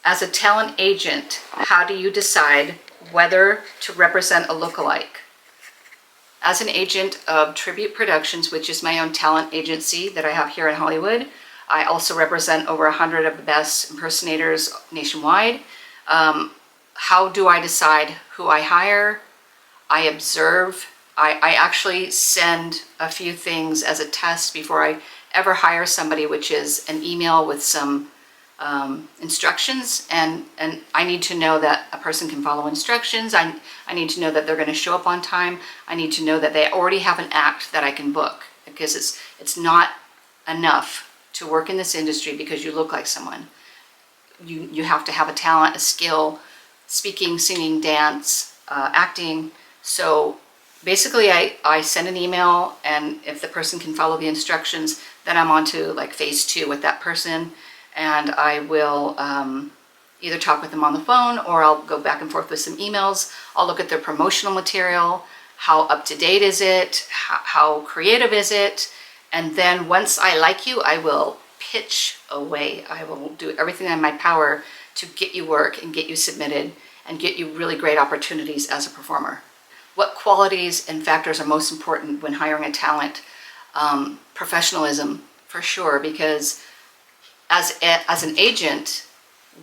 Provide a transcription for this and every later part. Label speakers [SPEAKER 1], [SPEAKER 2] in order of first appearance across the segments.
[SPEAKER 1] As a talent agent, how do you decide whether to represent a lookalike? As an agent of Tribute Productions, which is my own talent agency that I have here in Hollywood, I also represent over 100 of the best impersonators nationwide. How do I decide who I hire? I observe. I actually send a few things as a test before I ever hire somebody, which is an email with some instructions, and I need to know that a person can follow instructions. I need to know that they're going to show up on time. I need to know that they already have an act that I can book, because it's not enough to work in this industry because you look like someone. You have to have a talent, a skill, speaking, singing, dance, acting. So basically I send an email, and if the person can follow the instructions, then I'm on to like phase 2 with that person. And I will either talk with them on the phone, or I'll go back and forth with some emails. I'll look at their promotional material. How up to date is it? How creative is it? And then once I like you, I will pitch away. I will do everything in my power to get you work and get you submitted and get you really great opportunities as a performer. What qualities and factors are most important when hiring a talent? Professionalism, for sure, because as an agent,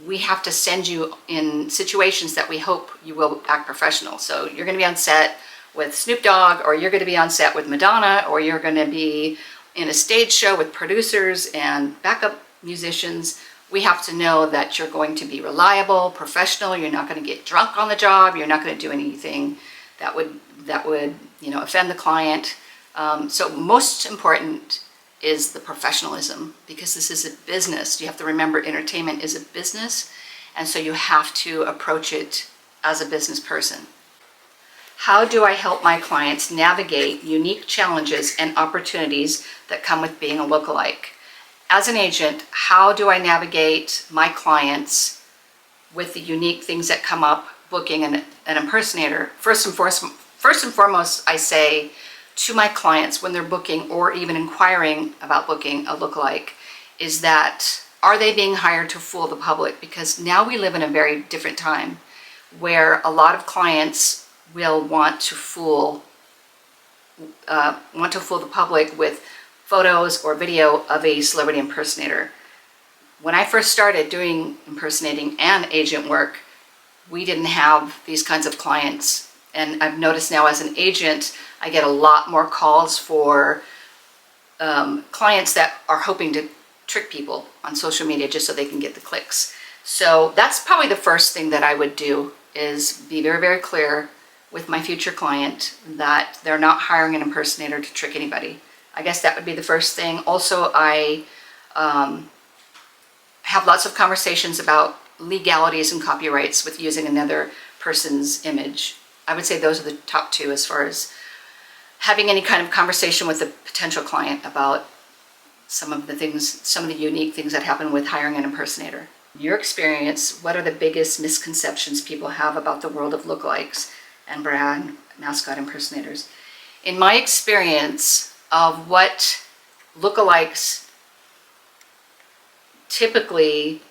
[SPEAKER 1] we have to send you in situations that we hope you will act professional. So you're going to be on set with Snoop Dogg, or you're going to be on set with Madonna, or you're going to be in a stage show with producers and backup musicians. We have to know that you're going to be reliable, professional. You're not going to get drunk on the job. You're not going to do anything that would offend the client. So most important is the professionalism, because this is a business. You have to remember, entertainment is a business, and so you have to approach it as a business person. How do I help my clients navigate unique challenges and opportunities that come with being a lookalike? As an agent, how do I navigate my clients with the unique things that come up booking an impersonator? First and foremost, I say to my clients when they're booking or even inquiring about booking a lookalike, is that, are they being hired to fool the public? Because now we live in a very different time where a lot of clients will want to fool the public with photos or video of a celebrity impersonator. When I first started doing impersonating and agent work, we didn't have these kinds of clients. And I've noticed now as an agent, I get a lot more calls for clients that are hoping to trick people on social media just so they can get the clicks. So that's probably the first thing that I would do, is be very, very clear with my future client that they're not hiring an impersonator to trick anybody. I guess that would be the first thing. Also, I have lots of conversations about legalities and copyrights with using another person's image. I would say those are the top 2 as far as having any kind of conversation with a potential client about some of the unique things that happen with hiring an impersonator. In your experience, what are the biggest misconceptions people have about the world of lookalikes and brand mascot impersonators? In my experience of what lookalikes typically,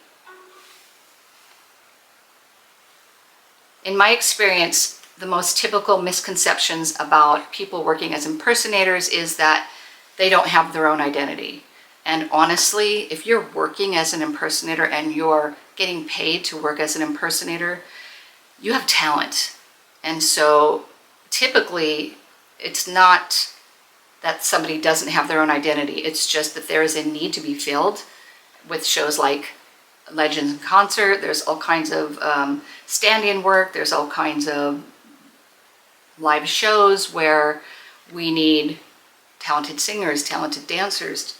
[SPEAKER 1] the most typical misconceptions about people working as impersonators is that they don't have their own identity. And honestly, if you're working as an impersonator and you're getting paid to work as an impersonator, you have talent. And so typically it's not that somebody doesn't have their own identity. It's just that there is a need to be filled with shows like Legends in Concert. There's all kinds of stand-in work. There's all kinds of live shows where we need talented singers, talented dancers,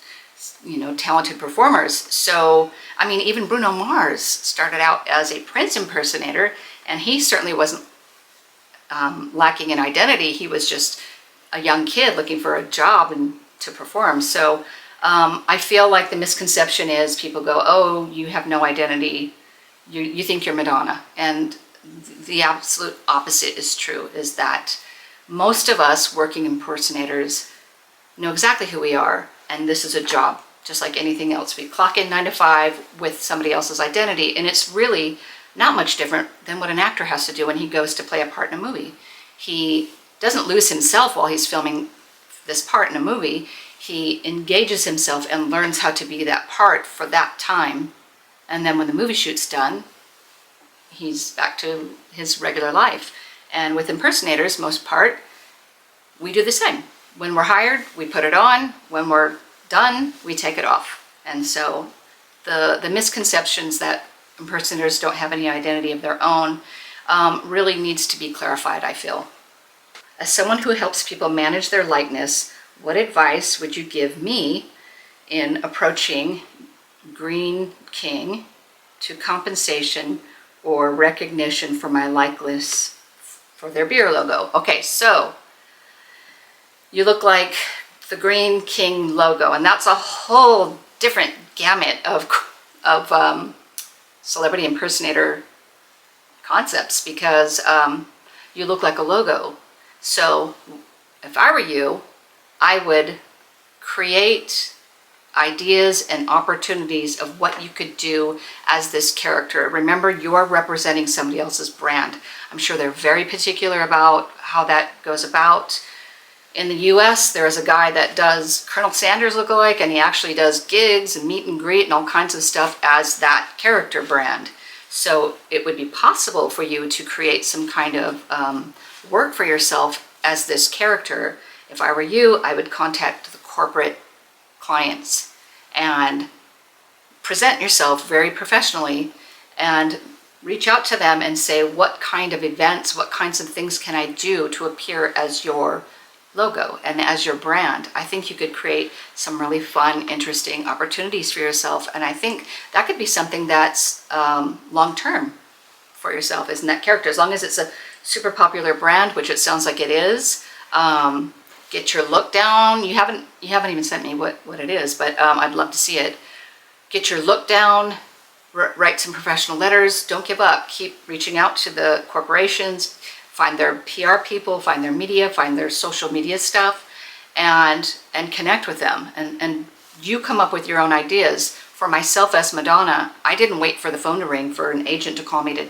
[SPEAKER 1] talented performers. So, I mean, even Bruno Mars started out as a Prince impersonator, and he certainly wasn't lacking in identity. He was just a young kid looking for a job and to perform. So I feel like the misconception is people go, oh, you have no identity. You think you're Madonna. And the absolute opposite is true, is that most of us working impersonators know exactly who we are, and this is a job. just like anything else. We clock in 9 to 5 with somebody else's identity, and it's really not much different than what an actor has to do when he goes to play a part in a movie. He doesn't lose himself while he's filming this part in a movie. He engages himself and learns how to be that part for that time. And then when the movie shoot's done, he's back to his regular life. And with impersonators, most part, we do the same. When we're hired, we put it on. When we're done, we take it off. And so the misconceptions that impersonators don't have any identity of their own really needs to be clarified, I feel. As someone who helps people manage their likeness, what advice would you give me in approaching Green King to compensation or recognition for my likeness for their beer logo? Okay, so you look like the Green King logo, and that's a whole different gamut of celebrity impersonator concepts, because you look like a logo. So if I were you, I would create ideas and opportunities of what you could do as this character. Remember, you are representing somebody else's brand. I'm sure they're very particular about how that goes about. In the US, there is a guy that does Colonel Sanders lookalike, and he actually does gigs and meet and greet and all kinds of stuff as that character brand. So it would be possible for you to create some kind of work for yourself as this character. If I were you, I would contact the corporate clients and present yourself very professionally and reach out to them and say, what kind of events, what kinds of things can I do to appear as your logo and as your brand? I think you could create some really fun, interesting opportunities for yourself. And I think that could be something that's long-term for yourself, isn't that character? As long as it's a super popular brand, which it sounds like it is. Get your look down. You haven't even sent me what it is, but I'd love to see it. Get your look down, write some professional letters. Don't give up. Keep reaching out to the corporations, find their PR people, find their media, find their social media stuff, and connect with them. And you come up with your own ideas. For myself as Madonna, I didn't wait for the phone to ring for an agent to call me to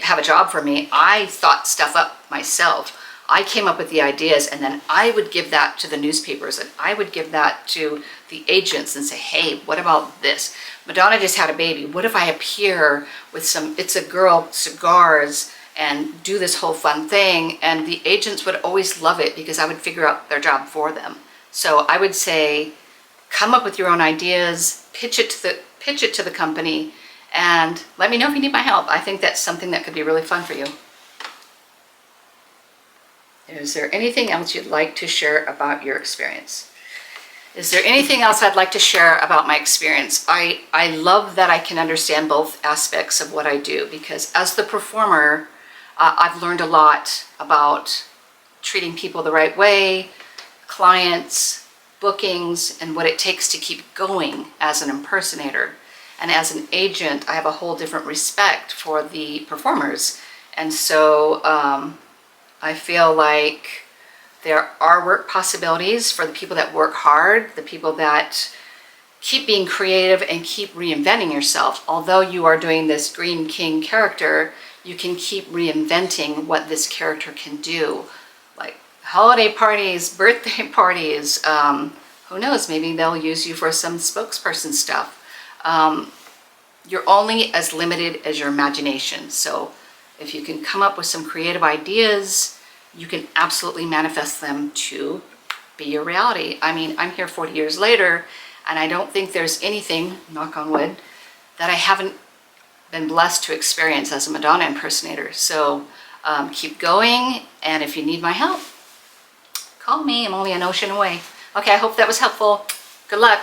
[SPEAKER 1] have a job for me. I thought stuff up myself. I came up with the ideas, and then I would give that to the newspapers, and I would give that to the agents and say, hey, what about this? Madonna just had a baby. What if I appear with some It's a Girl cigars and do this whole fun thing? And the agents would always love it because I would figure out their job for them. So I would say, come up with your own ideas, pitch it to the company, and let me know if you need my help. I think that's something that could be really fun for you. Is there anything else you'd like to share about your experience? Is there anything else I'd like to share about my experience? I love that I can understand both aspects of what I do, because as the performer, I've learned a lot about treating people the right way, clients, bookings, and what it takes to keep going as an impersonator. And as an agent, I have a whole different respect for the performers. And so I feel like there are work possibilities for the people that work hard, the people that keep being creative and keep reinventing yourself. Although you are doing this Green King character, you can keep reinventing what this character can do. Like holiday parties, birthday parties, who knows, maybe they'll use you for some spokesperson stuff. You're only as limited as your imagination. So if you can come up with some creative ideas, you can absolutely manifest them to be your reality. I mean, I'm here 40 years later, and I don't think there's anything, knock on wood, that I haven't been blessed to experience as a Madonna impersonator. So keep going, and if you need my help, call me. I'm only an ocean away. Okay, I hope that was helpful. Good luck.